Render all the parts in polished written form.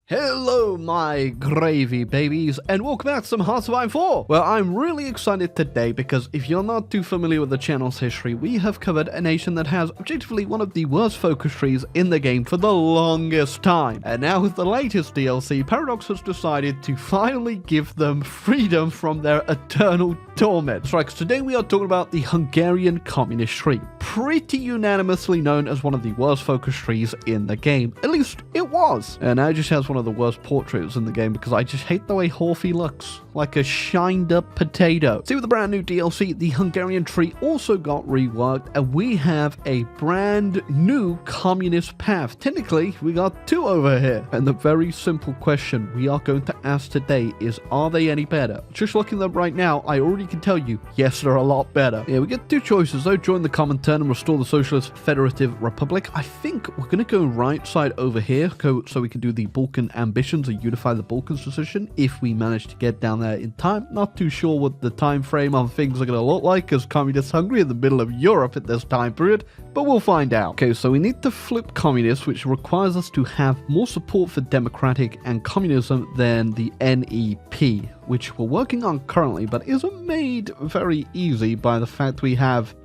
Hello, my gravy babies, and welcome back to some Hearts of Iron 4. Well, I'm really excited today because if you're not too familiar with the channel's history, we have covered a nation that has objectively one of the worst focus trees in the game for the longest time. And now with the latest DLC, Paradox has decided to finally give them freedom from their eternal torment. That's right, 'cause today we are talking about the Hungarian communist tree, pretty unanimously known as one of the worst focus trees in the game. At least it was. And now it just has one of the worst portraits in the game because I just hate the way Horfy looks, like a shined up potato. See, with the brand new DLC, the Hungarian tree also got reworked and we have a brand new communist path. Technically, we got two over here. And the very simple question we are going to ask today is, are they any better? Just looking at them right now, I already can tell you, yes, they're a lot better. Yeah, we get two choices though: join the Comintern and restore the Socialist Federative Republic. I think we're going to go right side over here so we can do the Balkan ambitions and unify the Balkans decision if we manage to get down there in time. Not too sure what the time frame on things are going to look like as communist Hungary in the middle of Europe at this time period, but we'll find out. Okay, so we need to flip communist, which requires us to have more support for democratic and communism than the NEP, which we're working on currently, but isn't made very easy by the fact we have,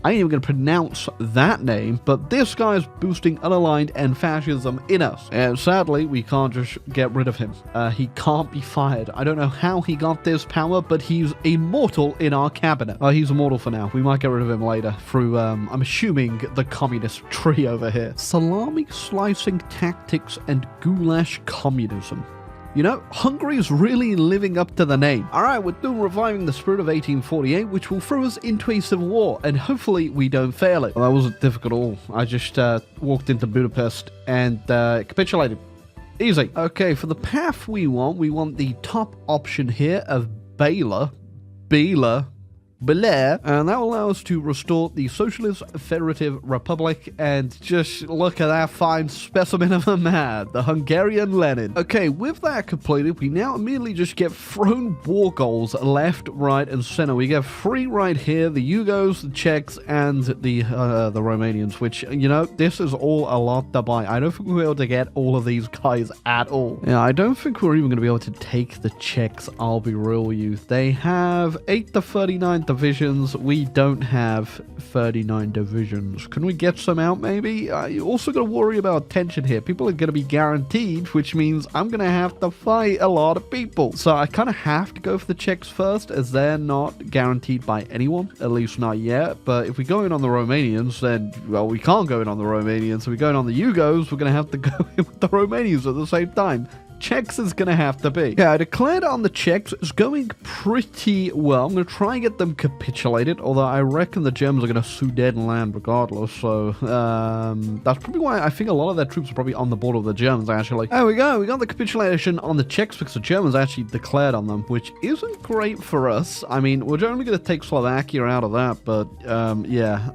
I ain't even going to pronounce that name, but this guy's boosting unaligned and fascism in us. And sadly, we can't just get rid of him. He can't be fired. I don't know how he got this power, but he's immortal in our cabinet. He's immortal for now. We might get rid of him later through, I'm assuming, the communist tree over here. Salami slicing tactics and goulash communism. You know, Hungary is really living up to the name. Alright, we're still reviving the spirit of 1848, which will throw us into a civil war, and hopefully we don't fail it. Well, that wasn't difficult at all. I just walked into Budapest and capitulated. Easy. Okay, for the path we want the top option here of Bela, and that will allow us to restore the Socialist Federative Republic. And just look at that fine specimen of a man, the Hungarian Lenin. Okay, with that completed, we now immediately just get thrown war goals left, right, and center. We get three right here: the Yugos, the Czechs, and the Romanians. Which, you know, this is all a lot to buy. I don't think we'll be able to get all of these guys at all. Yeah, I don't think we're even going to be able to take the Czechs. I'll be real with you. They have 8 to 39 divisions. We don't have 39 divisions. Can we get some out maybe? You also got to worry about tension here. People are going to be guaranteed, which means I'm going to have to fight a lot of people. So I kind of have to go for the Czechs first, as they're not guaranteed by anyone, at least not yet. But if we go in on the Romanians, then, well, we can't go in on the Romanians. If we go in on the Yugos, we're going to have to go in with the Romanians at the same time. Czechs is going to have to be. Yeah, I declared on the Czechs. It's going pretty well. I'm going to try and get them capitulated, although I reckon the Germans are going to Sudetenland regardless, so that's probably why I think a lot of their troops are probably on the border of the Germans, actually. There we go. We got the capitulation on the Czechs because the Germans actually declared on them, which isn't great for us. I mean, we're only going to take Slovakia out of that, but yeah,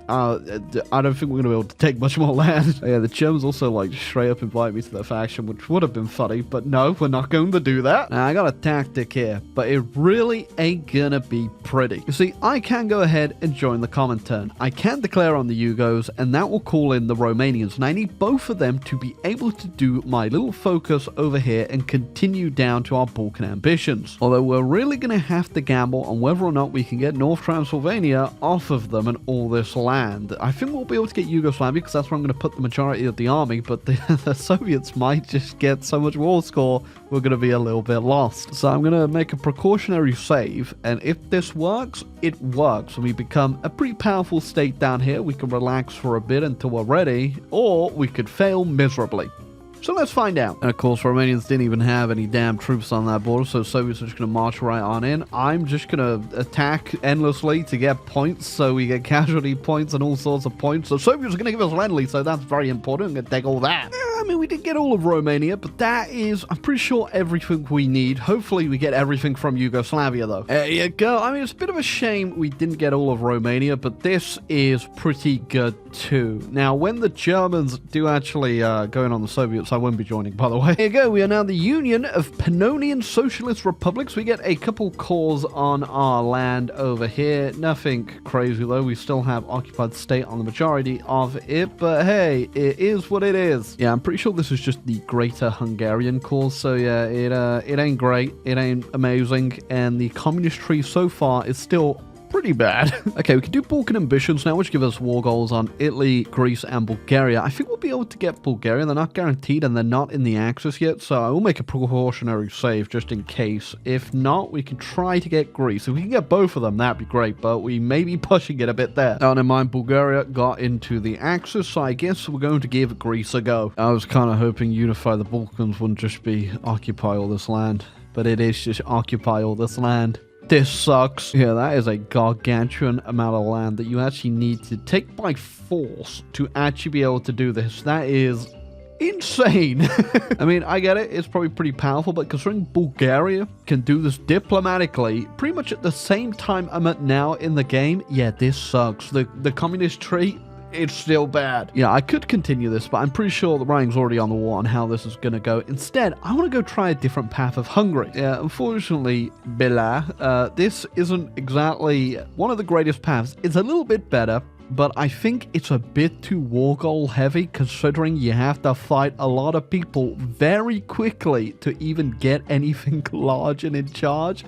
I don't think we're going to be able to take much more land. Yeah, the Germans also, like, straight up invite me to their faction, which would have been funny, but no, we're not going to do that. Now, I got a tactic here, but it really ain't gonna be pretty. You see, I can go ahead and join the Comintern. I can declare on the Yugos, and that will call in the Romanians, and I need both of them to be able to do my little focus over here and continue down to our Balkan ambitions. Although we're really going to have to gamble on whether or not we can get North Transylvania off of them and all this land. I think we'll be able to get Yugoslavia because that's where I'm going to put the majority of the army, but the Soviets might just get so much war score, we're going to be a little bit lost. So I'm going to make a precautionary save, and if this works, it works, and we become a pretty powerful state down here. We can relax for a bit until we're ready, or we could fail miserably. So let's find out. And of course, Romanians didn't even have any damn troops on that border, so Soviets are just going to march right on in. I'm just going to attack endlessly to get points, so we get casualty points and all sorts of points. So Soviets are going to give us Lend-Lease, so that's very important. I'm going to take all that. I mean, we didn't get all of Romania, but that is, I'm pretty sure, everything we need. Hopefully, we get everything from Yugoslavia, though. There you go. I mean, it's a bit of a shame we didn't get all of Romania, but this is pretty good, too. Now, when the Germans do actually go in on the Soviets, I won't be joining, by the way. Here you go. We are now the Union of Pannonian Socialist Republics. We get a couple cores on our land over here. Nothing crazy, though. We still have occupied state on the majority of it, but hey, it is what it is. Yeah, I'm pretty pretty sure this is just the Greater Hungarian cause. So yeah, it ain't great, it ain't amazing, and the communist tree so far is still pretty bad. Okay, we can do Balkan ambitions now, which give us war goals on Italy, Greece, and Bulgaria. I think we'll be able to get Bulgaria. They're not guaranteed, and they're not in the Axis yet, so I will make a precautionary save just in case. If not, we can try to get Greece. If we can get both of them, that'd be great, but we may be pushing it a bit there. Now, never mind, Bulgaria got into the Axis, so I guess we're going to give Greece a go. I was kind of hoping Unify the Balkans wouldn't just be occupy all this land, but it is just occupy all this land. This sucks. Yeah, that is a gargantuan amount of land that you actually need to take by force to actually be able to do this. That is insane. I mean, I get it. It's probably pretty powerful, but considering Bulgaria can do this diplomatically pretty much at the same time I'm at now in the game, yeah, this sucks. The communist tree, it's still bad. Yeah, I could continue this, but I'm pretty sure the writing's already on the wall on how this is going to go. Instead, I want to go try a different path of Hungary. Yeah, unfortunately, Bela, this isn't exactly one of the greatest paths. It's a little bit better, but I think it's a bit too war goal heavy, considering you have to fight a lot of people very quickly to even get anything large and in charge.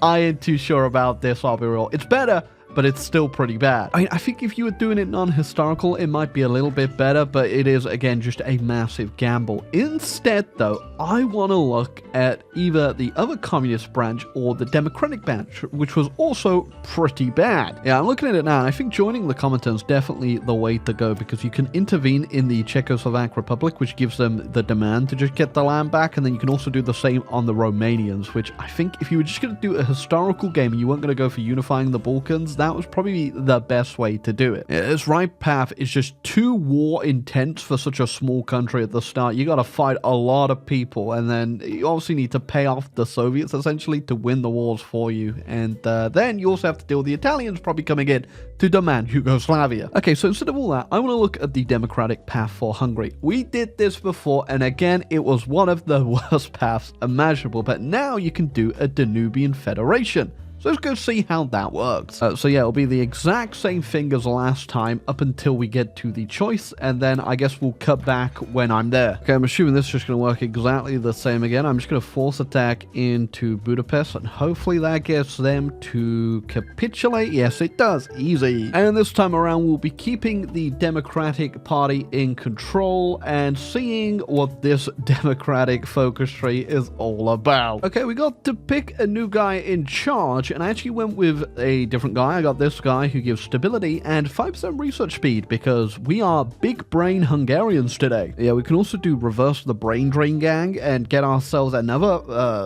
I ain't too sure about this, I'll be real. It's better, but it's still pretty bad. I think if you were doing it non-historical, it might be a little bit better, but it is, again, just a massive gamble. Instead, though, I want to look at either the other communist branch or the democratic branch, which was also pretty bad. Yeah, I'm looking at it now, and I think joining the Comintern is definitely the way to go, because you can intervene in the Czechoslovak Republic, which gives them the demand to just get the land back, and then you can also do the same on the Romanians, which I think if you were just going to do a historical game and you weren't going to go for unifying the Balkans, that was probably the best way to do it. This right path is just too war intense for such a small country at the start. You gotta fight a lot of people, and then you obviously need to pay off the Soviets essentially to win the wars for you, and then you also have to deal with the Italians probably coming in to demand Yugoslavia. Okay, so instead of all that, I want to look at the democratic path for Hungary. We did this before, and again, it was one of the worst paths imaginable, but now you can do a Danubian Federation. So let's go see how that works. So yeah, it'll be the exact same thing as last time up until we get to the choice, and then I guess we'll cut back when I'm there. Okay, I'm assuming this is just going to work exactly the same again. I'm just going to force attack into Budapest, and hopefully that gets them to capitulate. Yes, it does. Easy. And this time around, we'll be keeping the Democratic Party in control and seeing what this Democratic focus tree is all about. Okay, we got to pick a new guy in charge, and I actually went with a different guy. I got this guy who gives stability and 5% research speed because we are big brain Hungarians today. Yeah, we can also do reverse the brain drain gang and get ourselves another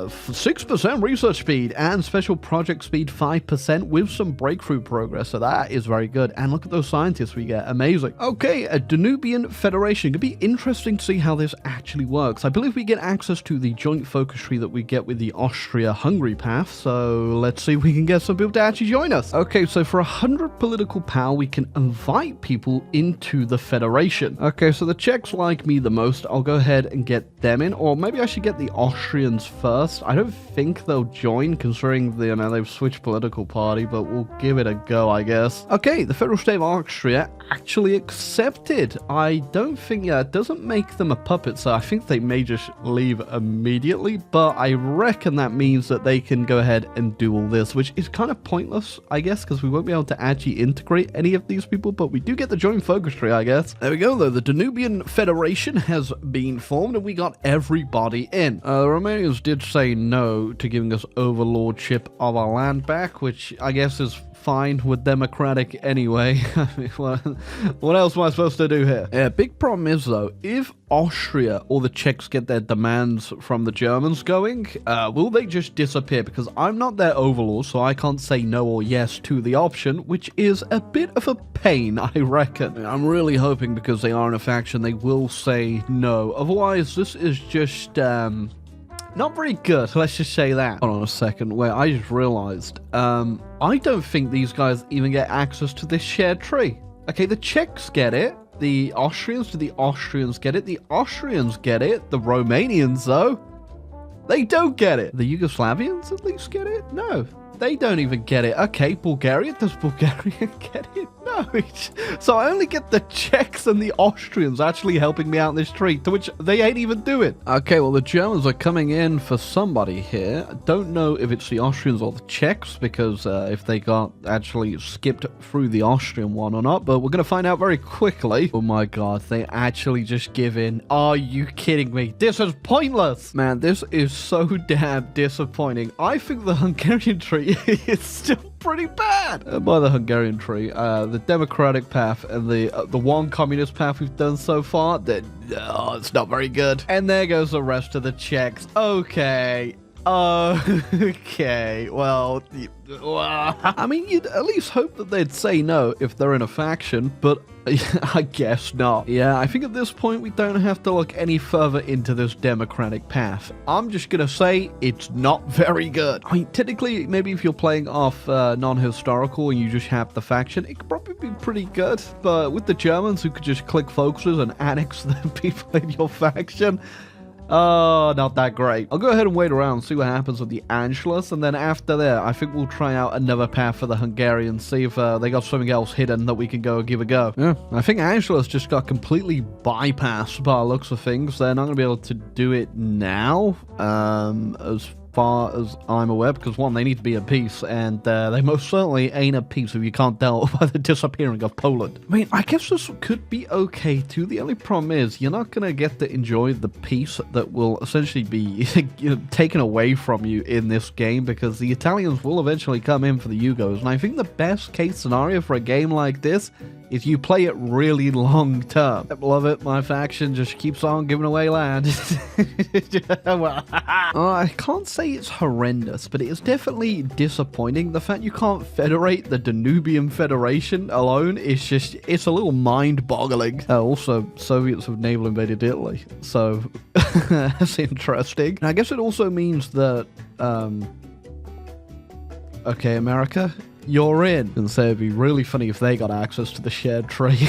6% research speed and special project speed 5% with some breakthrough progress. So that is very good. And look at those scientists we get. Amazing. Okay, a Danubian Federation. Could be interesting to see how this actually works. I believe we get access to the joint focus tree that we get with the Austria-Hungary path. So let's see if we can get some people to actually join us. Okay, so for 100 political power, we can invite people into the Federation. Okay, so the Czechs like me the most. I'll go ahead and get them in, or maybe I should get the Austrians first. I don't think they'll join, considering they've switched political party, but we'll give it a go, I guess. Okay, the Federal State of Austria actually accepted. I don't think, yeah, it doesn't make them a puppet, so I think they may just leave immediately, but I reckon that means that they can go ahead and do all this, which is kind of pointless, I guess, because we won't be able to actually integrate any of these people, but we do get the joint focus tree, I guess. There we go, though. The Danubian Federation has been formed, and we got everybody in. The Romanians did say no to giving us overlordship of our land back, which I guess is fine with democratic anyway. I mean, what else am I supposed to do here? Yeah, big problem is, though, if Austria or the Czechs get their demands from the Germans going, will they just disappear? Because I'm not their overlord, so I can't say no or yes to the option, which is a bit of a pain, I reckon. I'm really hoping, because they are in a faction, they will say no. Otherwise, this is just, not very good, let's just say that. Hold on a second, wait, I just realized, I don't think these guys even get access to this shared tree. Okay, the Czechs get it. The Austrians, do the Austrians get it? The Austrians get it. The Romanians, though, they don't get it. The Yugoslavians at least get it? No. They don't even get it. Okay, Bulgaria. Does Bulgaria get it? No. So I only get the Czechs and the Austrians actually helping me out in this tree, to which they ain't even doing. Okay, well, the Germans are coming in for somebody here. I don't know if it's the Austrians or the Czechs, because if they got actually skipped through the Austrian one or not, but we're going to find out very quickly. Oh my god, they actually just give in. Are you kidding me? This is pointless. Man, this is so damn disappointing. I think the Hungarian tree is still pretty bad. By the Hungarian tree, the democratic path and the one communist path we've done so far, that it's not very good. And there goes the rest of the Czechs. Okay. Okay, well, I mean, you'd at least hope that they'd say no if they're in a faction, but I guess not. Yeah, I think at this point we don't have to look any further into this democratic path. I'm just gonna say it's not very good. I mean, technically, maybe if you're playing off non-historical and you just have the faction, it could probably be pretty good, but with the Germans who could just click focuses and annex the people in your faction, oh, not that great. I'll go ahead and wait around and see what happens with the Anschluss, and then after that, I think we'll try out another path for the Hungarians, see if they got something else hidden that we can go give a go. Yeah, I think Anschluss just got completely bypassed by the looks of things. They're not going to be able to do it now, as far as I'm aware, because one, they need to be at peace, and they most certainly ain't at peace if you can't tell by the disappearing of Poland. I mean, I guess this could be okay too. The only problem is you're not gonna get to enjoy the peace that will essentially be taken away from you in this game, because the Italians will eventually come in for the Yugos, and I think the best case scenario for a game like this is you play it really long term. I love it. My faction just keeps on giving away land. I can't say it's horrendous, but it is definitely disappointing. The fact you can't federate the Danubian Federation alone is just, it's a little mind-boggling. Also, Soviets have naval invaded Italy, so that's interesting. And I guess it also means that, okay, America, you're in. And so it'd be really funny if they got access to the shared tree.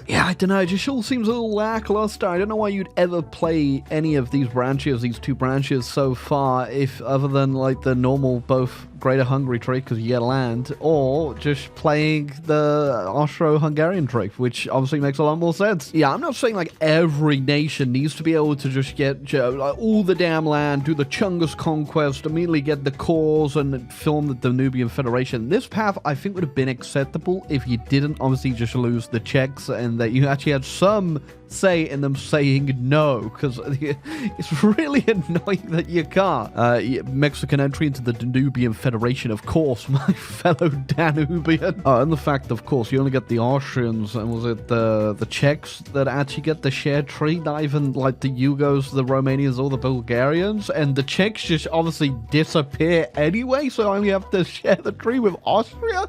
Yeah, I don't know, it just all seems a little lackluster. I don't know why you'd ever play any of these branches, these two branches so far, if other than like the normal both Greater Hungary tree, because you get land, or just playing the austro-hungarian tree, which obviously makes a lot more sense. Yeah, I'm not saying like every nation needs to be able to just get like, all the damn land, do the Chungus conquest, immediately get the cores and film the Danubian Federation. This path, I think, would have been acceptable if you didn't obviously just lose the Czechs and that you actually had some say in them saying no, because it's really annoying that you can't. Mexican entry into the Danubian Federation, of course, my fellow Danubian. And the fact, of course, you only get the Austrians, and was it the Czechs that actually get the shared tree, not even like the Yugos, the Romanians, or the Bulgarians, and the Czechs just obviously disappear anyway, so I only have to share the tree with Austria?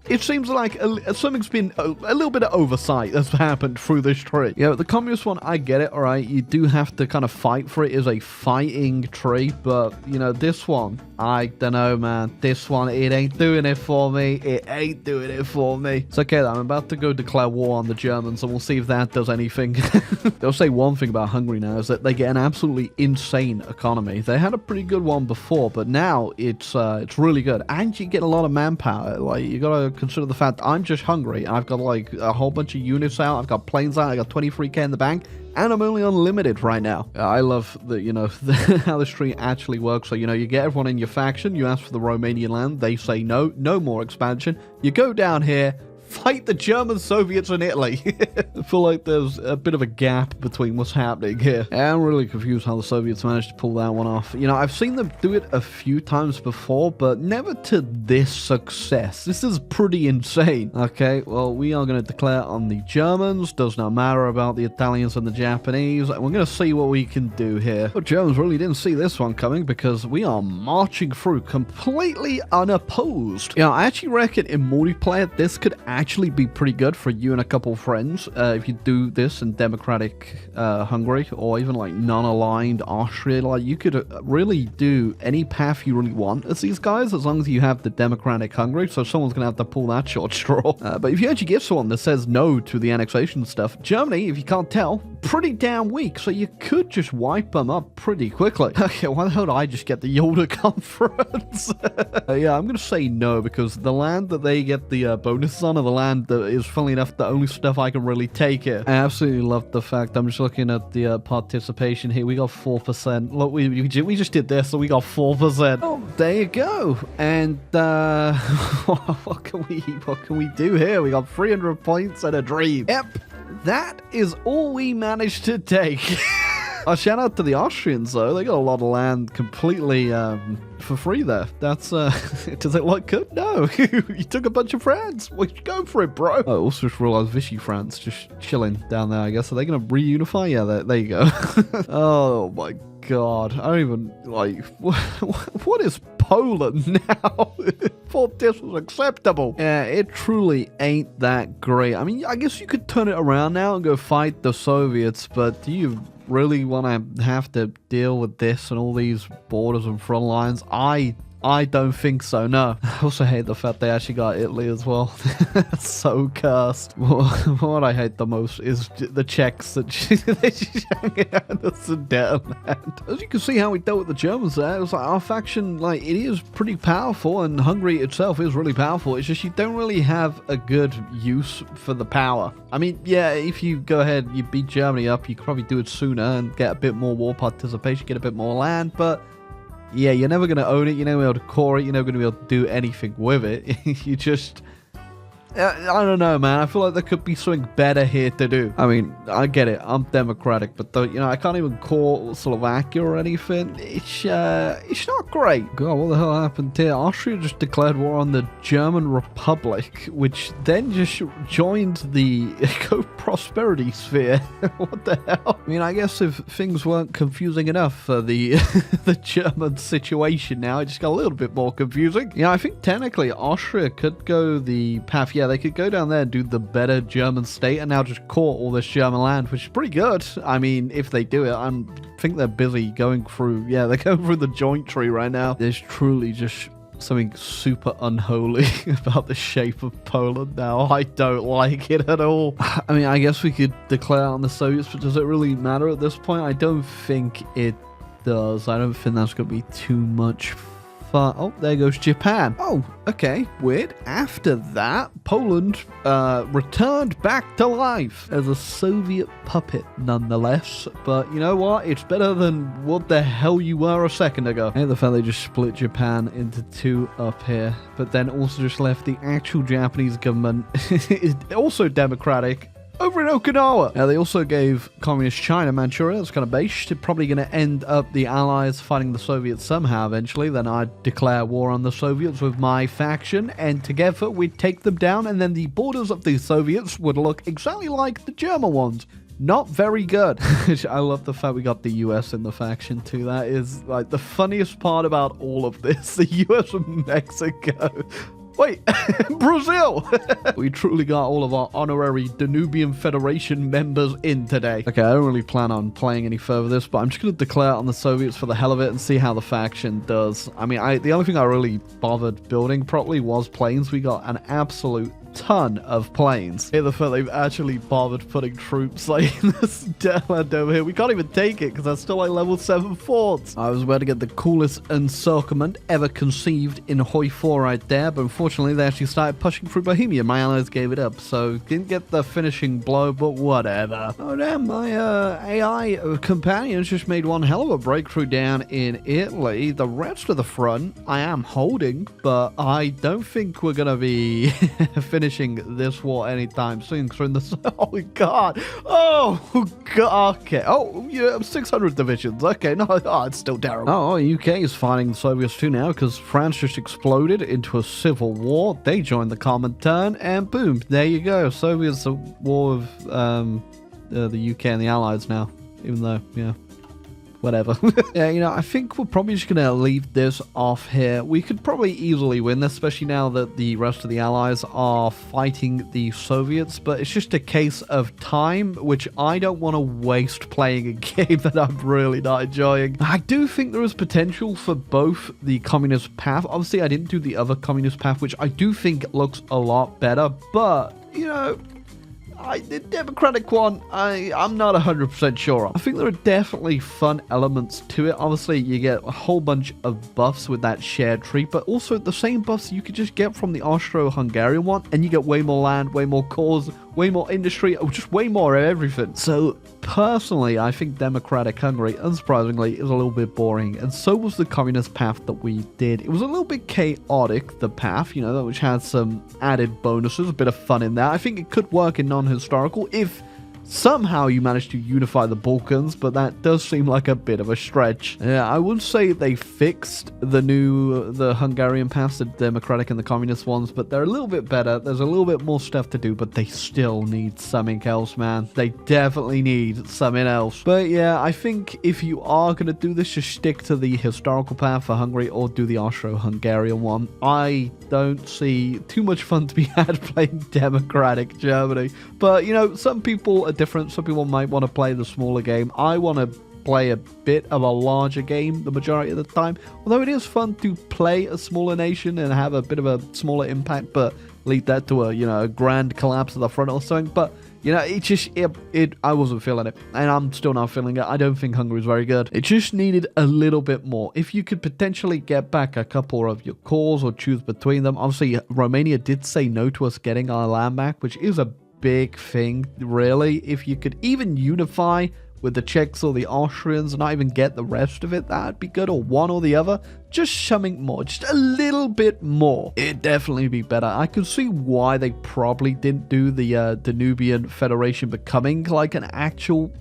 It seems like something's been a little bit of oversight that's happened through this tree. Yeah, the communist one, I get it, all right. You do have to kind of fight for it as a fighting tree, but, you know, this one, I don't know, man. This one, it ain't doing it for me. It ain't doing it for me. It's okay, though. I'm about to go declare war on the Germans, and we'll see if that does anything. I'll say one thing about Hungary now is that they get an absolutely insane economy. They had a pretty good one before, but now it's really good, and you get a lot of manpower. Like, you gotta consider the fact I'm just Hungary. I've got like a whole bunch of units out. I've got planes out. I got 23k in the bank, and I'm only unlimited right now. I love the, you know, how this tree actually works. So, you know, you get everyone in your faction. You ask for the Romanian land. They say no, no more expansion. You go down here, fight the German, Soviets, and Italy. I feel like there's a bit of a gap between what's happening here. I'm really confused how the Soviets managed to pull that one off. You know, I've seen them do it a few times before, but never to this success. This is pretty insane. Okay, well, we are going to declare on the Germans. Does not matter about the Italians and the Japanese. We're going to see what we can do here. But Germans really didn't see this one coming, because we are marching through completely unopposed. Yeah, I actually reckon in multiplayer, this could actually be pretty good for you and a couple of friends if you do this in democratic Hungary, or even like non-aligned Austria. Like, you could really do any path you really want as these guys, as long as you have the democratic Hungary. So someone's gonna have to pull that short straw. But if you actually give someone that says no to the annexation stuff, Germany, if you can't tell, pretty damn weak, so you could just wipe them up pretty quickly. Okay, why the hell did I just get the Yolda Conference? Yeah, I'm gonna say no, because the land that they get the bonuses on are the land that is, funnily enough, the only stuff I can really take here. I absolutely love the fact, I'm just looking at the participation here, we got 4%. Look, we just did this, so we got 4%. Oh, there you go. And what can we do here? We got 300 points and a dream. Yep, that is all we managed to take. Shout out to the Austrians, though. They got a lot of land completely for free there. That's, does it look good? No. You took a bunch of friends. Well, you go for it, bro. I also just realized Vichy France just chilling down there, I guess. Are they going to reunify? Yeah, there you go. Oh, my God. I don't even, like, what is Poland now? Thought this was acceptable. Yeah, it truly ain't that great. I mean, I guess you could turn it around now and go fight the Soviets, but do you really want to have to deal with this and all these borders and front lines? I don't think so, no. I also hate the fact they actually got Italy as well. So cursed. What I hate the most is the Czechs that they just hang out in the Sudetenland. As you can see how we dealt with the Germans there, it was like our faction, like, it is pretty powerful, and Hungary itself is really powerful. It's just you don't really have a good use for the power. I mean, yeah, if you go ahead, you beat Germany up, you could probably do it sooner and get a bit more war participation, get a bit more land, but yeah, you're never going to own it, you're never going to be able to core it, you're never going to be able to do anything with it. You just, I don't know, man. I feel like there could be something better here to do. I mean, I get it, I'm democratic, but you know, I can't even call Slovakia or anything. It's not great. God, what the hell happened here? Austria just declared war on the German Republic, which then just joined the prosperity sphere. What the hell? I mean, I guess if things weren't confusing enough for the the German situation now, it just got a little bit more confusing. Yeah, I think technically Austria could go the path. Yeah, they could go down there and do the better German state and now just core all this German land, which is pretty good. I mean, if they do it, I think they're busy going through, yeah, they're going through the joint tree right now. There's truly just something super unholy about the shape of Poland now. I don't like it at all. I mean, I guess we could declare on the Soviets, but does it really matter at this point? I don't think it does. I don't think that's going to be too much fun. Oh, there goes Japan. Oh, okay, weird. After that, Poland returned back to life as a Soviet puppet nonetheless. But you know what? It's better than what the hell you were a second ago. I hate the fact they just split Japan into two up here, but then also just left the actual Japanese government, also democratic, over in Okinawa. Now, they also gave Communist China Manchuria. That's kind of based. It's probably going to end up the Allies fighting the Soviets somehow eventually. Then I'd declare war on the Soviets with my faction, and together we'd take them down, and then the borders of the Soviets would look exactly like the German ones. Not very good. I love the fact we got the US in the faction too. That is like the funniest part about all of this. The US and Mexico. Wait, Brazil! We truly got all of our honorary Danubian Federation members in today. Okay, I don't really plan on playing any further this, but I'm just going to declare on the Soviets for the hell of it and see how the faction does. I mean, the only thing I really bothered building properly was planes. We got an absolute ton of planes. Here, the fact they've actually bothered putting troops like in this land over here. We can't even take it because that's still like level 7 forts. I was about to get the coolest encirclement ever conceived in Hoi 4 right there, but unfortunately they actually started pushing through Bohemia. My allies gave it up, so didn't get the finishing blow, but whatever. Oh damn, my AI companions just made one hell of a breakthrough down in Italy. The rest of the front I am holding, but I don't think we're gonna be finishing this war anytime soon. So in the oh god, oh god, okay, oh yeah, 600 divisions. Okay, no, oh, it's still terrible. Oh, UK is fighting the Soviets too now because France just exploded into a civil war. They joined the Comintern, and boom, there you go. Soviets at war with the UK and the Allies now. Even though, yeah, whatever. Yeah, you know, I think we're probably just gonna leave this off here. We could probably easily win this, especially now that the rest of the allies are fighting the Soviets, but it's just a case of time, which I don't want to waste playing a game that I'm really not enjoying. I do think there is potential for both the communist path. Obviously, I didn't do the other communist path, which I do think looks a lot better, but, you know, the democratic one, I'm not 100% sure on. I think there are definitely fun elements to it. Obviously, you get a whole bunch of buffs with that shared tree, but also the same buffs you could just get from the Austro-Hungarian one, and you get way more land, way more cores, way more industry, just way more of everything. So, personally, I think democratic Hungary, unsurprisingly, is a little bit boring, and so was the communist path that we did. It was a little bit chaotic, the path, you know, which had some added bonuses, a bit of fun in there. I think it could work in non-historical if somehow you managed to unify the Balkans, but that does seem like a bit of a stretch. Yeah, I would say they fixed the Hungarian paths, the democratic and the communist ones, but they're a little bit better. There's a little bit more stuff to do, but they still need something else, man. They definitely need something else. But yeah, I think if you are going to do this, just stick to the historical path for Hungary or do the Austro-Hungarian one. I don't see too much fun to be had playing democratic Germany. But, you know, some people are different. Some people might want to play the smaller game. I want to play a bit of a larger game the majority of the time. Although it is fun to play a smaller nation and have a bit of a smaller impact, but lead that to a, you know, a grand collapse of the front or something. But, you know, I wasn't feeling it, and I'm still not feeling it. I don't think Hungary's very good. It just needed a little bit more. If you could potentially get back a couple of your cores or choose between them. Obviously, Romania did say no to us getting our land back, which is a big thing, really. If you could even unify with the Czechs or the Austrians and not even get the rest of it, that'd be good, or one or the other. Just something more, just a little bit more. It'd definitely be better. I could see why they probably didn't do the Danubian Federation becoming like an actual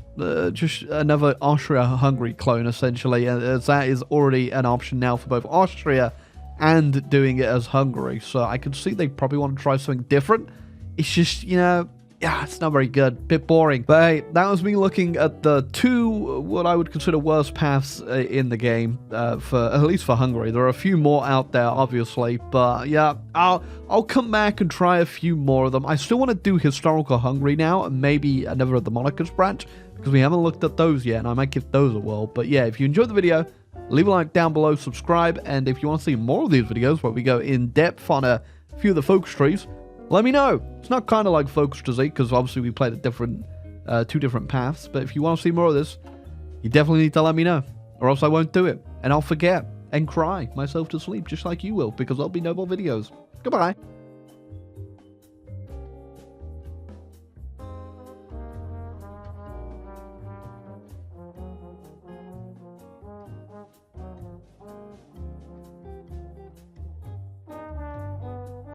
just another Austria-Hungary clone, essentially, as that is already an option now for both Austria and doing it as Hungary. So I could see they probably want to try something different. It's just, you know, yeah, it's not very good. Bit boring. But hey, that was me looking at the two, what I would consider worst paths in the game, at least for Hungary. There are a few more out there, obviously. But yeah, I'll come back and try a few more of them. I still want to do historical Hungary now, and maybe another of the monarchist branch, because we haven't looked at those yet, and I might give those a whirl. But yeah, if you enjoyed the video, leave a like down below, subscribe, and if you want to see more of these videos where we go in depth on a few of the focus trees, let me know. It's not kind of like Focus to Z, because obviously we played a two different paths, but if you want to see more of this, you definitely need to let me know, or else I won't do it, and I'll forget and cry myself to sleep just like you will, because there'll be no more videos. Goodbye.